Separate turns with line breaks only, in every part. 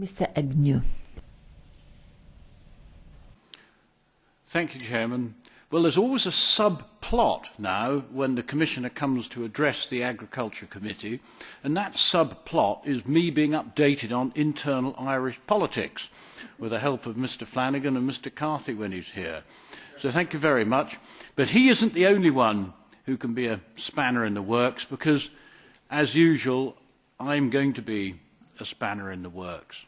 Mr. Agnew.
Thank you, Chairman. Well, there's always a subplot now when the Commissioner comes to address the Agriculture Committee, and that subplot is me being updated on internal Irish politics, with the help of Mr. Flanagan and Mr. Carthy when he's here. So thank you very much. But he isn't the only one who can be a spanner in the works, because, as usual, I'm going to be a spanner in the works.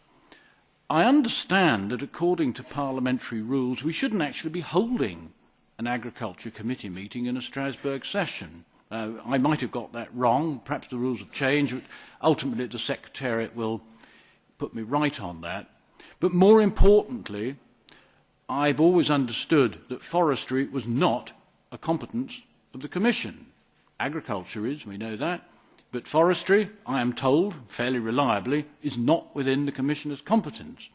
I understand that according to parliamentary rules, we shouldn't actually be holding an Agriculture Committee meeting in a Strasbourg session. I might have got that wrong. Perhaps the rules have changed. But ultimately, the Secretariat will put me right on that. But more importantly, I've always understood that forestry was not a competence of the Commission. Agriculture is, we know that. But forestry, I am told, fairly reliably, is not within the Commissioner's competence.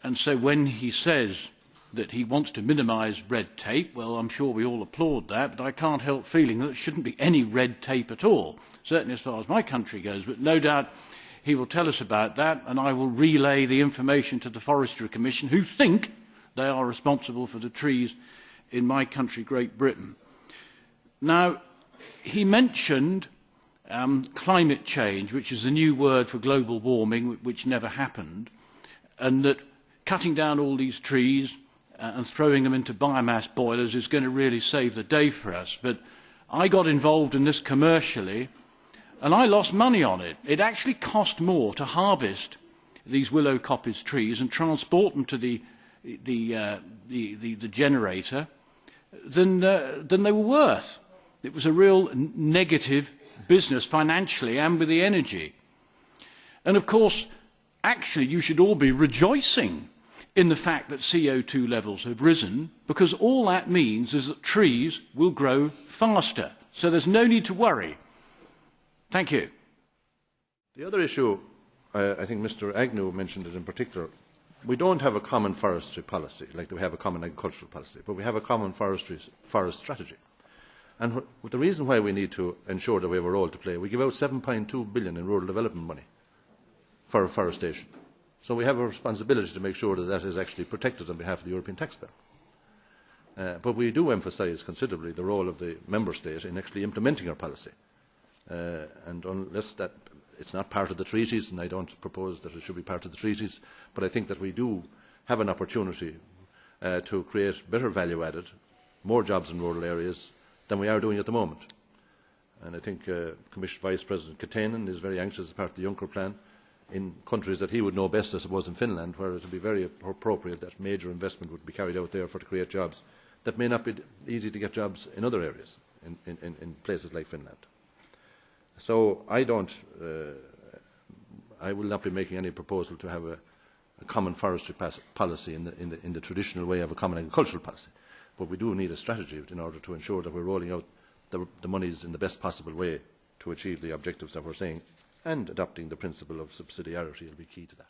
And so when he says that he wants to minimise red tape, well, I'm sure we all applaud that, but I can't help feeling that there shouldn't be any red tape at all, certainly as far as my country goes. But no doubt he will tell us about that, and I will relay the information to the Forestry Commission, who think they are responsible for the trees in my country, Great Britain. Now, he mentioned climate change, which is a new word for global warming, which never happened, and that cutting down all these trees and throwing them into biomass boilers is going to really save the day for us. But I got involved in this commercially, and I lost money on it. It actually cost more to harvest these willow coppice trees and transport them to the generator than they were worth. It was a real negative business financially and with the energy. And of course, actually you should all be rejoicing in the fact that CO2 levels have risen, because all that means is that trees will grow faster. So there's no need to worry. Thank you.
The other issue, I think Mr. Agnew mentioned it in particular, we don't have a common forestry policy like we have a common agricultural policy, but we have a common forest strategy. And the reason why we need to ensure that we have a role to play, we give out 7.2 billion in rural development money for afforestation. So we have a responsibility to make sure that that is actually protected on behalf of the European taxpayer. But we do emphasise considerably the role of the member state in actually implementing our policy. And unless that it's not part of the treaties, and I don't propose that it should be part of the treaties, but I think that we do have an opportunity to create better value added, more jobs in rural areas than we are doing at the moment. And I think Commission Vice President Katainen is very anxious as part of the Juncker plan in countries that he would know best, I suppose, in Finland, where it would be very appropriate that major investment would be carried out there to create jobs that may not be easy to get jobs in other areas, in places like Finland. So I will not be making any proposal to have a common forestry policy in the traditional way of a common agricultural policy. But we do need a strategy in order to ensure that we're rolling out the monies in the best possible way to achieve the objectives that we're saying, and adopting the principle of subsidiarity will be key to that.